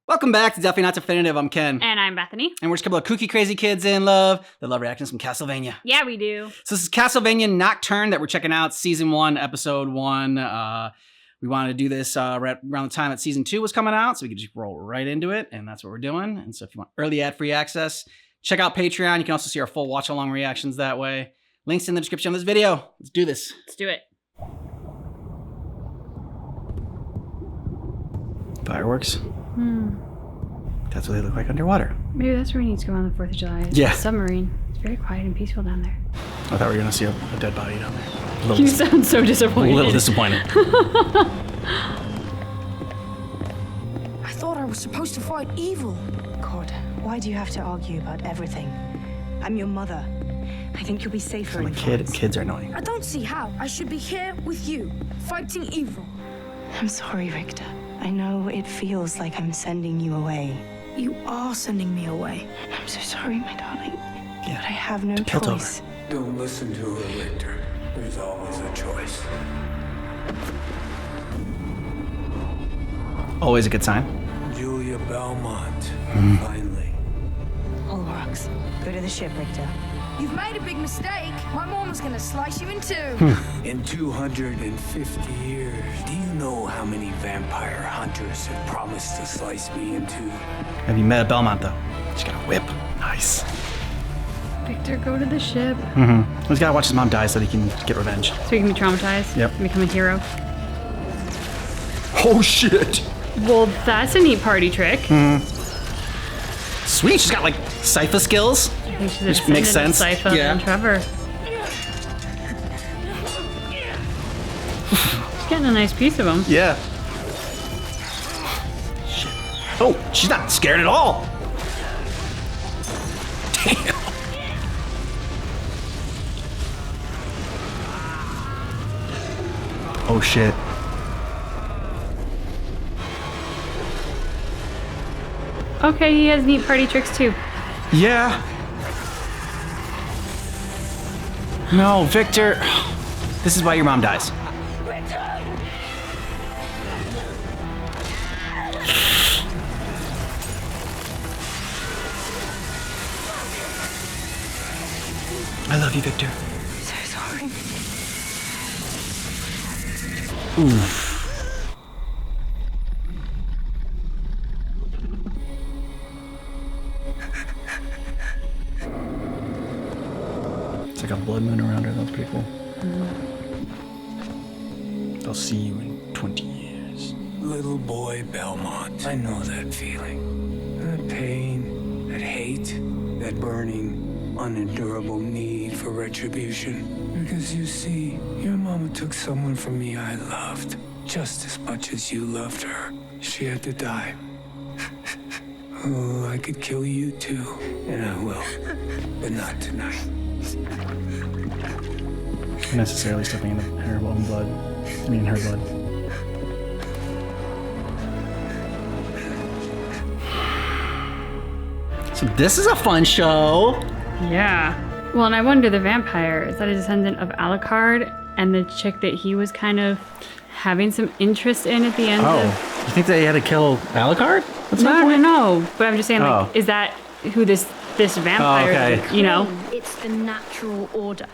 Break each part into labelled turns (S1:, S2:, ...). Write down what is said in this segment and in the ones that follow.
S1: Welcome back to Definitely Not Definitive. I'm Ken.
S2: And I'm Bethany.
S1: And we're just a couple of kooky, crazy kids in love that love reactions from Castlevania.
S2: Yeah, we do.
S1: So this is Castlevania Nocturne that we're checking out, Season 1, Episode 1. We wanted to do this right around the time that Season 2 was coming out, so we could just roll right into it, and that's what we're doing. And so if you want early ad-free access, check out Patreon. You can also see our full watch-along reactions that way. Links in the description of this video. Let's do this.
S2: Let's do it.
S1: Fireworks. That's what they look like underwater.
S2: Maybe that's where we need to go on the 4th of July.
S1: Yeah.
S2: Submarine. It's very quiet and peaceful down there.
S1: I thought we were going to see a dead body down there.
S2: You sound so disappointed.
S1: A little disappointed.
S3: I thought I was supposed to fight evil.
S4: God, why do you have to argue about everything? I'm your mother. I think you'll be safer in France.
S1: Kids are annoying.
S3: I don't see how. I should be here with you, fighting evil.
S4: I'm sorry, Victor. I know it feels like I'm sending you away.
S3: You are sending me away.
S4: I'm so sorry, my darling.
S1: Yeah.
S4: But I have no
S1: Tilt over.
S4: choice.
S5: Don't listen to her, Victor. There's always a choice.
S1: Always a good sign.
S5: Julia Belmont, finally.
S4: All rocks. Go to the ship, Victor.
S3: You've made a big mistake. My mom was gonna slice you in two.
S5: In 250 years, do you know how many vampire hunters have promised to slice me in two?
S1: Have you met a Belmont, though? She's got a whip. Nice.
S2: Victor, go to the ship.
S1: He's got to watch his mom die so that he can get revenge.
S2: So he can be traumatized.
S1: Yep.
S2: And become a hero.
S1: Oh, shit.
S2: Well, that's a neat party trick.
S1: Sweet. She's got, like, Sypha skills.
S2: I think she's a
S1: Which makes
S2: descendant
S1: sense.
S2: of Sypha
S1: Yeah.
S2: and Trevor. She's getting a nice piece of him.
S1: Yeah. Shit. Oh, she's not scared at all. Damn. Oh, shit.
S2: Okay, he has neat party tricks too.
S1: Yeah. No, Victor. This is why your mom dies. I love you, Victor.
S4: I'm so sorry.
S1: Oof. It's like a blood moon around her. That's pretty cool. They'll see you in 20 years.
S5: Little boy Belmont, I know that feeling. That pain, that hate, that burning, unendurable need for retribution. Because you see, your mama took someone from me I loved, just as much as you loved her. She had to die. Oh, I could kill you too, and I will, but not tonight.
S1: Necessarily stepping in her own blood. I mean, her blood. So this is a fun show.
S2: Yeah. Well, and I wonder, the vampire, is that a descendant of Alucard and the chick that he was kind of having some interest in at the end of...
S1: You think they had to kill Alucard?
S2: No. But I'm just saying, like,
S1: Oh.
S2: is that who this vampire,
S1: okay.
S2: you know?
S6: It's the natural order.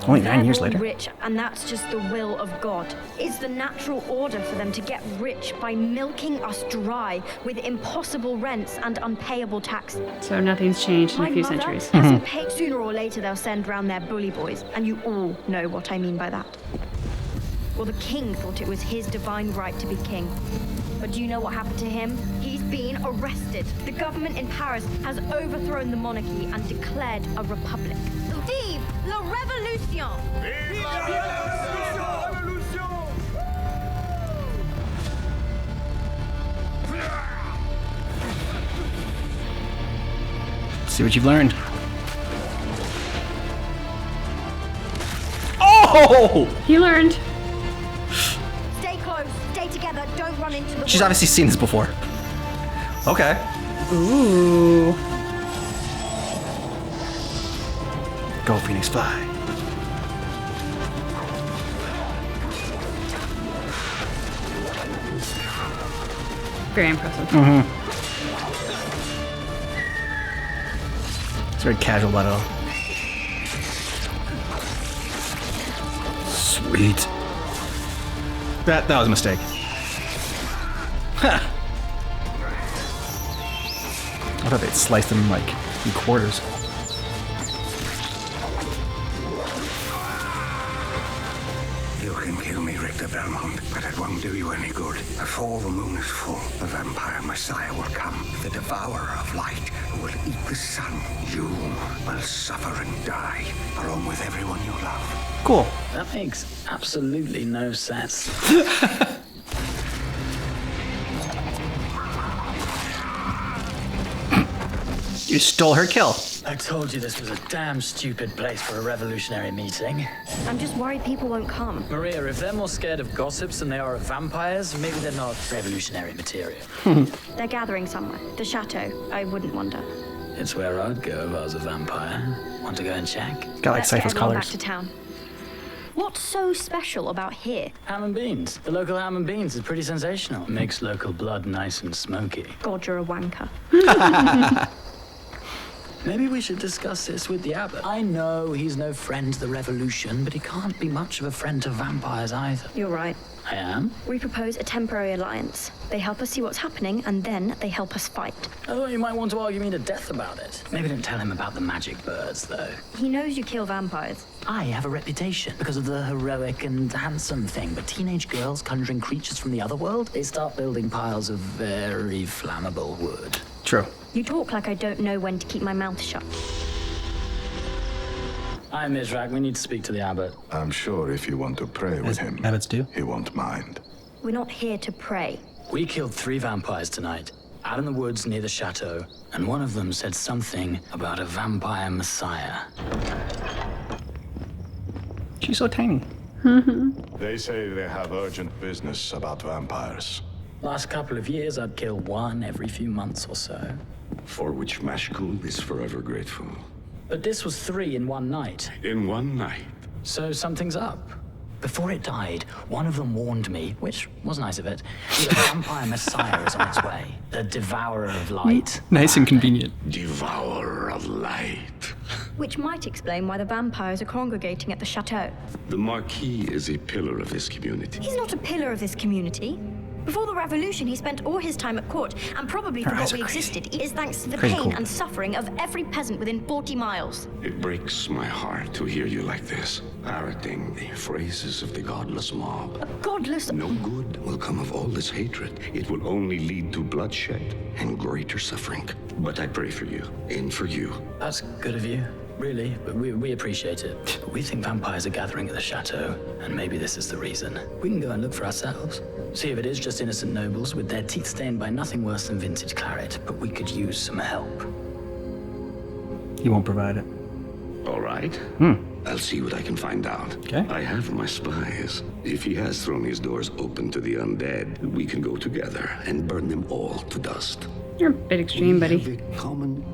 S1: Only 9 years
S6: They're
S1: later.
S6: born rich, and that's just the will of God. It's the natural order for them to get rich by milking us dry with impossible rents and unpayable taxes.
S2: So nothing's changed in
S6: My
S2: a few
S6: mother
S2: centuries.
S6: hasn't paid. Sooner or later, they'll send round their bully boys, and you all know what I mean by that. Well, the king thought it was his divine right to be king. But do you know what happened to him? He's been arrested. The government in Paris has overthrown the monarchy and declared a republic. Vive la révolution!
S1: See what you've learned. Oh!
S2: He learned.
S6: Stay close, stay together, don't run into the
S1: She's
S6: woods.
S1: obviously seen this before. Okay.
S2: Ooh.
S1: Go, Phoenix, fly.
S2: very impressive.
S1: It's very casual about it all. Sweet. That was a mistake. Ha! I thought they'd sliced them like in quarters.
S5: You can kill me, Richter Belmont, but it won't do you any good. Before the moon is full, the vampire messiah will come, the devourer of light, who will eat the sun. You will suffer and die, along with everyone you love.
S1: Cool.
S7: That makes absolutely no sense.
S1: You stole her kill.
S7: I told you this was a damn stupid place for a revolutionary meeting.
S6: I'm just worried people won't come.
S7: Maria, if they're more scared of gossips than they are of vampires, maybe they're not revolutionary material.
S6: They're gathering somewhere. The chateau. I wouldn't wonder.
S7: It's where I'd go if I was a vampire. Want to go and check?
S1: Got like
S6: Let's get
S1: Cypher's
S6: everyone
S1: colors.
S6: back to town. What's so special about here?
S7: Ham and beans. The local ham and beans is pretty sensational. Makes local blood nice and smoky.
S6: God, you're a wanker.
S7: Maybe we should discuss this with the abbot. I know he's no friend to the revolution, but he can't be much of a friend to vampires either.
S6: You're right.
S7: I am?
S6: We propose a temporary alliance. They help us see what's happening, and then they help us fight.
S7: I thought you might want to argue me to death about it. Maybe don't tell him about the magic birds, though.
S6: He knows you kill vampires.
S7: I have a reputation because of the heroic and handsome thing, but teenage girls conjuring creatures from the other world, they start building piles of very flammable wood.
S1: True.
S6: You talk like I don't know when to keep my mouth shut.
S7: Hi, Mizrak. We need to speak to the abbot.
S8: I'm sure if you want to pray with
S1: As
S8: him,
S1: abbots do.
S8: he won't mind.
S6: We're not here to pray.
S7: We killed 3 vampires tonight, out in the woods near the chateau, and one of them said something about a vampire messiah.
S1: She's so tiny.
S8: They say they have urgent business about vampires.
S7: Last couple of years, I'd kill one every few months or so.
S9: For which Mashkul is forever grateful.
S7: But this was 3 in one night,
S9: In one night.
S7: so something's up. Before it died, one of them warned me, which was nice of it, that a vampire messiah is on its way. The devourer of light.
S1: Nice and convenient.
S9: Devourer of light.
S6: Which might explain why the vampires are congregating at the chateau.
S9: The Marquis is a pillar of his community.
S6: He's not a pillar of this community. Before the revolution, he spent all his time at court and probably
S1: Her
S6: forgot
S1: eyes are
S6: we
S1: crazy.
S6: existed. It is thanks to the
S1: Crazy
S6: pain
S1: cool.
S6: and suffering of every peasant within 40 miles.
S9: It breaks my heart to hear you like this, parroting the phrases of the godless mob.
S6: A godless...
S9: No good will come of all this hatred. It will only lead to bloodshed and greater suffering. But I pray for you, and for you.
S7: That's good of you, really, but we appreciate it. But we think vampires are gathering at the chateau, and maybe this is the reason. We can go and look for ourselves. See if it is just innocent nobles with their teeth stained by nothing worse than vintage claret, but we could use some help.
S1: He won't provide it.
S9: All right. I'll see what I can find out.
S1: Okay.
S9: I have my spies. If he has thrown his doors open to the undead, we can go together and burn them all to dust.
S2: You're a bit extreme, buddy.
S9: We have a common...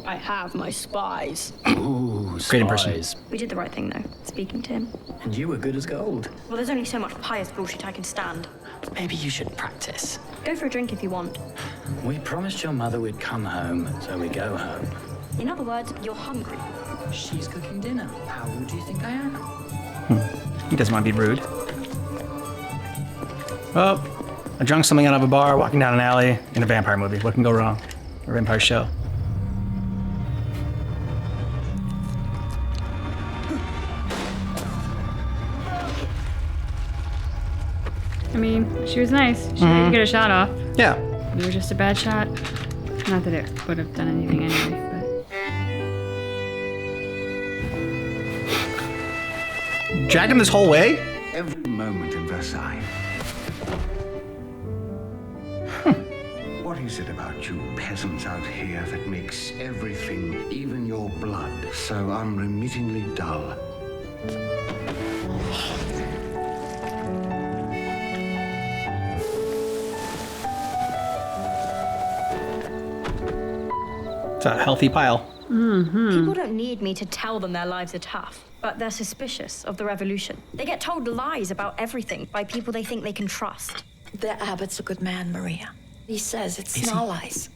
S6: I have my spies.
S7: Ooh,
S1: Great impression.
S7: spies.
S6: We did the right thing, though, speaking to him.
S7: And you were good as gold.
S6: Well, there's only so much pious bullshit I can stand.
S7: Maybe you should practice.
S6: Go for a drink if you want.
S7: We promised your mother we'd come home, so we go home.
S6: In other words, you're hungry.
S7: She's cooking dinner. How rude do you think I am?
S1: He doesn't want to be rude. Oh, a drunk something out of a bar, walking down an alley in a vampire movie. What can go wrong? A vampire show.
S2: I mean, she was nice. She let you get a shot off.
S1: Yeah.
S2: You were just a bad shot. Not that it would have done anything anyway, but...
S1: Dragged him this whole way?
S5: Every moment in Versailles. What is it about you peasants out here that makes everything, even your blood, so unremittingly dull?
S1: It's a healthy pile.
S6: People don't need me to tell them their lives are tough, but they're suspicious of the revolution. They get told lies about everything by people they think they can trust.
S10: The abbot's a good man, Maria.
S3: He says it's not lies.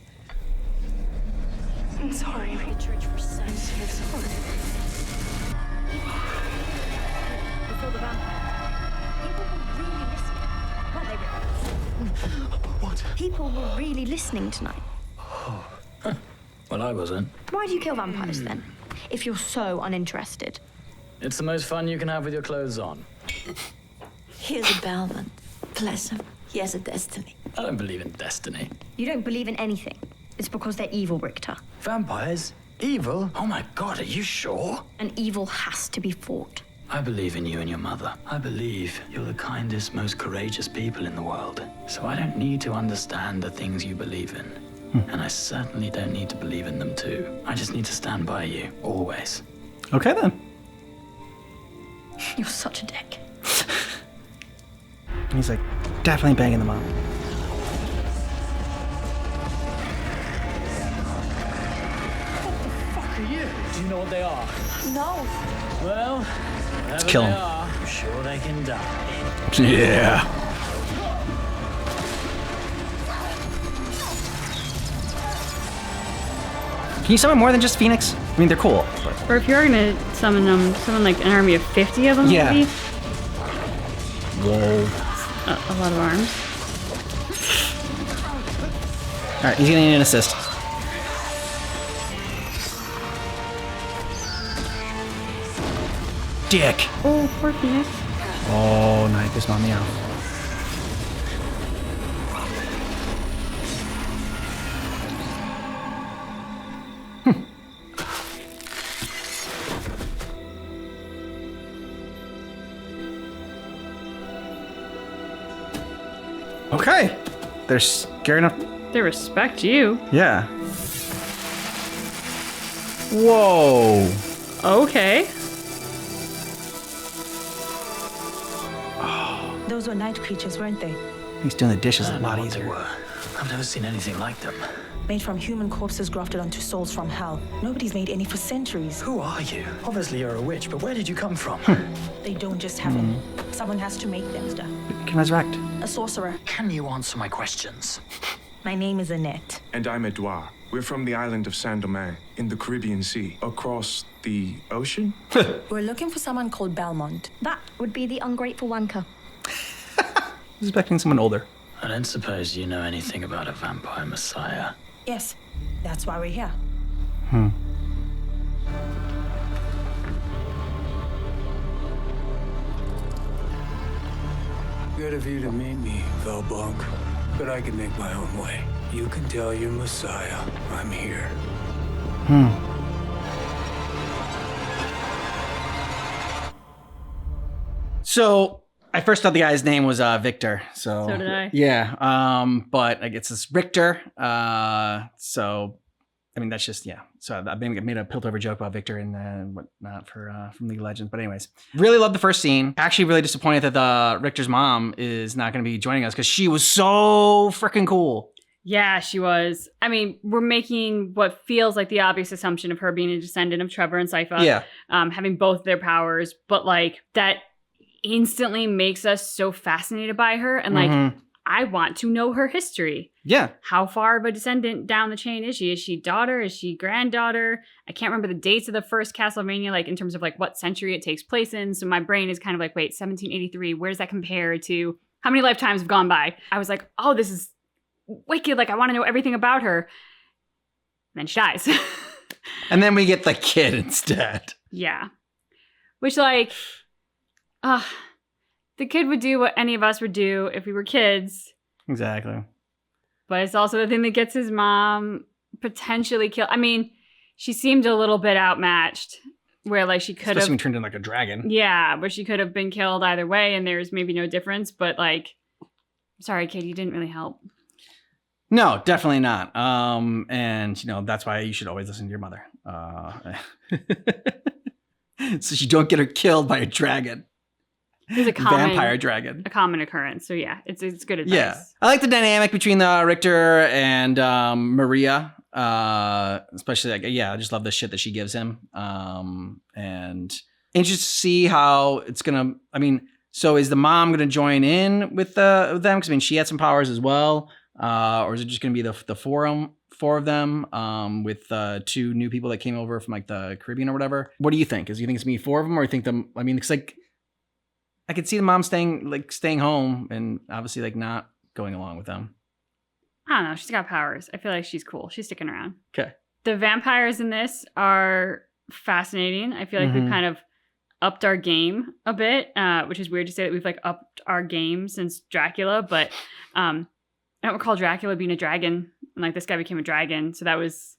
S4: I'm sorry.
S3: The church for sense.
S4: I'm so sorry.
S6: Before the vampire, people were really listening, weren't they, Rick?
S7: What?
S6: People were really listening tonight.
S7: Well, I wasn't.
S6: Why do you kill vampires then? If you're so uninterested.
S7: It's the most fun you can have with your clothes on.
S3: Here's a Belmont. Bless him. He has a destiny.
S7: I don't believe in destiny.
S6: You don't believe in anything. It's because they're evil, Richter.
S7: Vampires? Evil? Oh my god, are you sure?
S6: And evil has to be fought.
S7: I believe in you and your mother. I believe you're the kindest, most courageous people in the world. So I don't need to understand the things you believe in. And I certainly don't need to believe in them too. I just need to stand by you, always.
S1: Okay, then.
S6: You're such a dick.
S1: He's like, definitely banging them up.
S7: Fuck are you? Do you know what they are?
S3: No.
S7: Well, whatever
S1: kill
S7: they
S1: 'em.
S7: are, I'm sure they can die.
S1: Yeah. Can you summon more than just Phoenix? I mean, they're cool. But...
S2: Or if you're gonna summon them, summon like an army of 50 of them,
S1: Yeah.
S2: maybe?
S1: Whoa.
S2: A lot of arms.
S1: All right, he's gonna need an assist. Dick.
S2: Oh, poor Phoenix.
S1: Oh, nice. This not me out. Okay. They're scary enough.
S2: They respect you.
S1: Yeah. Whoa.
S2: Okay.
S4: Those were night creatures, weren't they?
S1: He's doing the dishes a
S7: I don't know
S1: lot
S7: what they
S1: easier.
S7: were. I've never seen anything like them.
S4: Made from human corpses grafted onto souls from hell. Nobody's made any for centuries.
S7: Who are you? Obviously you're a witch, but where did you come from?
S4: They don't just have them. Someone has to make them, sir.
S1: You can resurrect.
S4: A sorcerer.
S7: Can you answer my questions?
S4: My name is Annette.
S10: And I'm Edouard. We're from the island of Saint-Domingue, in the Caribbean Sea, across the ocean.
S4: We're looking for someone called Belmont.
S6: That would be the ungrateful wanker.
S1: I was expecting someone older.
S7: I don't suppose you know anything about a vampire messiah.
S4: Yes, that's why we're here.
S5: Good of you to meet me, Velbunk. But I can make my own way. You can tell your Messiah I'm here.
S1: So I first thought the guy's name was Victor. So
S2: So did I.
S1: Yeah. But I guess it's Richter. So I mean that's just So I made a Piltover joke about Victor and whatnot from League of Legends. But anyways, really loved the first scene. Actually, really disappointed that the Richter's mom is not going to be joining us because she was so freaking cool.
S2: Yeah, she was. I mean, we're making what feels like the obvious assumption of her being a descendant of Trevor and Sypha.
S1: Yeah.
S2: Having both their powers, but like that instantly makes us so fascinated by her. And like, I want to know her history.
S1: Yeah.
S2: How far of a descendant down the chain is she? Is she daughter? Is she granddaughter? I can't remember the dates of the first Castlevania, like in terms of like what century it takes place in. So my brain is kind of like, wait, 1783, where does that compare to how many lifetimes have gone by? I was like, oh, this is wicked. Like, I want to know everything about her. And then she dies.
S1: And then we get the kid instead.
S2: Yeah. Which like, the kid would do what any of us would do if we were kids.
S1: Exactly.
S2: But it's also the thing that gets his mom potentially killed. I mean, she seemed a little bit outmatched where like she could have...
S1: Especially when turned into like a dragon.
S2: Yeah, where she could have been killed either way and there's maybe no difference. But like, sorry, kid, you didn't really help.
S1: No, definitely not. And that's why you should always listen to your mother. So you don't get her killed by a dragon.
S2: It's a common
S1: vampire dragon.
S2: A common occurrence. So yeah, it's good advice.
S1: Yeah. I like the dynamic between Richter and Maria. Especially I just love the shit that she gives him. And interested to see how it's gonna so is the mom gonna join in with them? Because she had some powers as well. or is it just going to be the four of them with 2 new people that came over from like the Caribbean or whatever? What do you think? You think it's going to be 4 of them, or you think them? I mean, it's like I could see the mom staying home and obviously like not going along with them.
S2: I don't know. She's got powers. I feel like she's cool. She's sticking around.
S1: Okay.
S2: The vampires in this are fascinating. I feel like we've kind of upped our game a bit, which is weird to say that we've like upped our game since Dracula, but I don't recall Dracula being a dragon, and like this guy became a dragon, so that's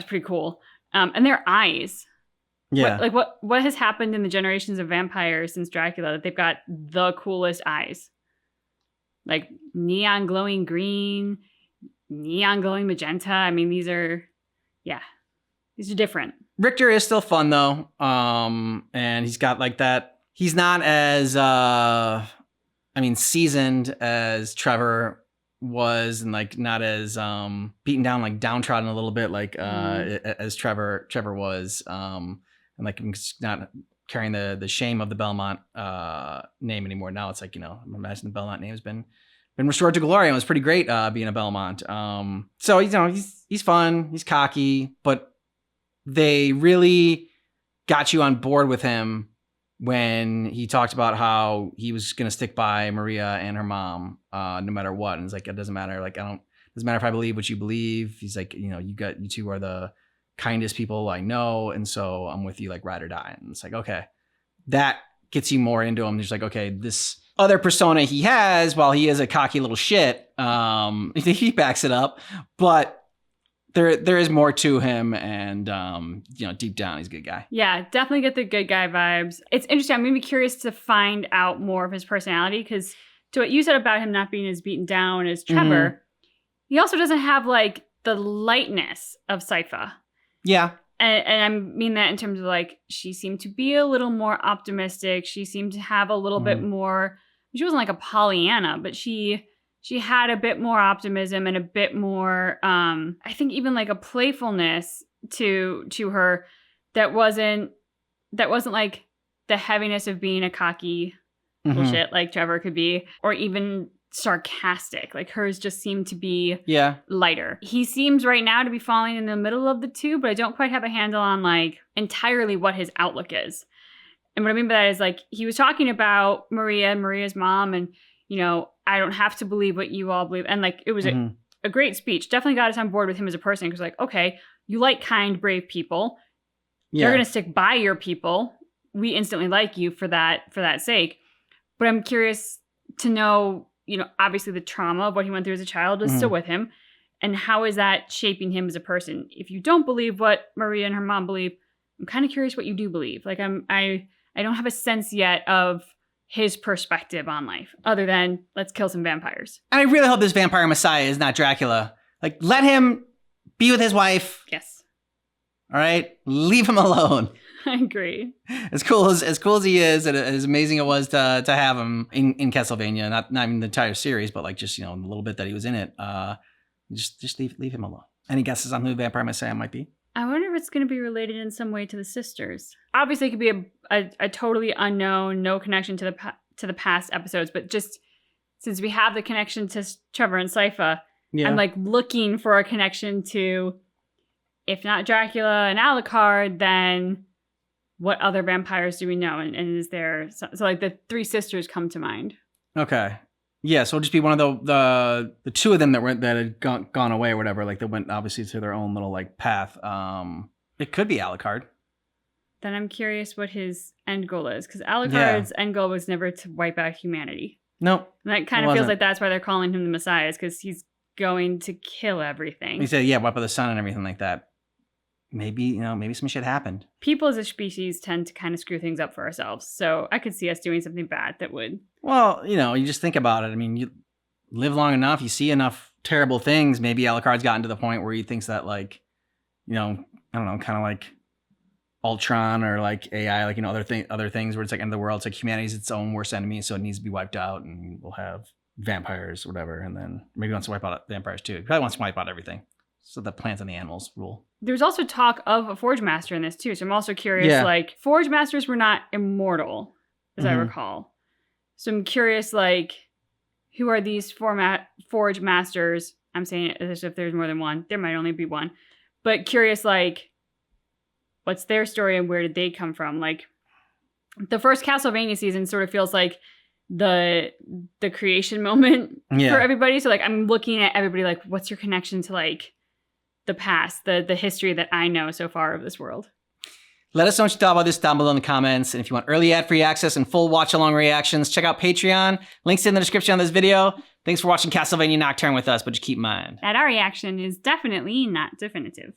S2: pretty cool. And their eyes.
S1: Yeah.
S2: What has happened in the generations of vampires since Dracula that they've got the coolest eyes? Like neon glowing green, neon glowing magenta. I mean, these are different.
S1: Richter is still fun though. And he's got like that. He's not as, seasoned as Trevor was, and like not as beaten down, like downtrodden a little bit, like as Trevor was. And like he's not carrying the shame of the Belmont name anymore. Now it's like, I'm imagining the Belmont name has been restored to glory, and it was pretty great being a Belmont. So he's fun, he's cocky, but they really got you on board with him when he talked about how he was going to stick by Maria and her mom no matter what. And it's like, it doesn't matter. Like, doesn't matter if I believe what you believe. He's like, you two are the kindest people I know. And so I'm with you, like ride or die. And it's like, okay, that gets you more into him. There's like, okay, this other persona he has, while he is a cocky little shit, he backs it up, but there is more to him, and deep down he's a good guy.
S2: Yeah, definitely get the good guy vibes. It's interesting. I'm gonna be curious to find out more of his personality, because to what you said about him not being as beaten down as Trevor, he also doesn't have like the lightness of Sypha.
S1: Yeah.
S2: And I mean that in terms of like, she seemed to be a little more optimistic. She seemed to have a little bit more, she wasn't like a Pollyanna, but she had a bit more optimism and a bit more, I think even like a playfulness to her that wasn't like the heaviness of being a cocky bullshit like Trevor could be, or even sarcastic. Like hers just seemed to be lighter. He seems right now to be falling in the middle of the two, but I don't quite have a handle on like entirely what his outlook is. And what I mean by that is like, he was talking about Maria's mom, and I don't have to believe what you all believe. And like, it was a great speech. Definitely got us on board with him as a person. Because like, okay, you like kind, brave people. Yeah. You're going to stick by your people. We instantly like you for that sake. But I'm curious to know, obviously the trauma of what he went through as a child is still with him. And how is that shaping him as a person? If you don't believe what Maria and her mom believe, I'm kind of curious what you do believe. Like I don't have a sense yet of his perspective on life, other than let's kill some vampires.
S1: And I really hope this vampire messiah is not Dracula. Like, let him be with his wife.
S2: Yes.
S1: All right? Leave him alone.
S2: I agree.
S1: As cool as he is, and as amazing it was to have him in Castlevania, not even the entire series, but like just, the little bit that he was in it, just leave him alone. Any guesses on who the vampire messiah might be?
S2: I wonder if it's going to be related in some way to the sisters. Obviously, it could be a totally unknown, no connection to the past episodes, but just since we have the connection to Trevor and Sypha, I'm like looking for a connection to, if not Dracula and Alucard, then what other vampires do we know? And is there so like the 3 sisters come to mind? Okay.
S1: Yeah, so it'll just be one of the 2 of them that had gone away or whatever, like they went obviously to their own little like path. It could be Alucard.
S2: Then I'm curious what his end goal is, because Alucard's end goal was never to wipe out humanity.
S1: Nope.
S2: And that kind of feels like that's why they're calling him the Messiah, because he's going to kill everything.
S1: He said, wipe out the sun and everything like that. Maybe some shit happened.
S2: People as a species tend to kind of screw things up for ourselves. So I could see us doing something bad that would.
S1: Well, you just think about it. I mean, you live long enough, you see enough terrible things. Maybe Alucard's gotten to the point where he thinks that like, I don't know, kind of like Ultron or like AI, like, other things where it's like end of the world. It's like humanity's its own worst enemy. So it needs to be wiped out, and we'll have vampires or whatever. And then maybe he wants to wipe out vampires too. He probably wants to wipe out everything. So the plants and the animals rule.
S2: There's also talk of a Forge Master in this too. So I'm also curious, like Forge Masters were not immortal, as I recall. So I'm curious, like, who are these Forge Masters? I'm saying it as if there's more than one. There might only be one. But curious, like, what's their story and where did they come from? Like, the first Castlevania season sort of feels like the creation moment for everybody. So, like, I'm looking at everybody like, what's your connection to, like, the past, the history that I know so far of this world?
S1: Let us know what you thought about this down below in the comments. And if you want early ad-free access and full watch-along reactions, check out Patreon. Links in the description on this video. Thanks for watching Castlevania Nocturne with us, but just keep in mind
S2: that our reaction is definitely not definitive.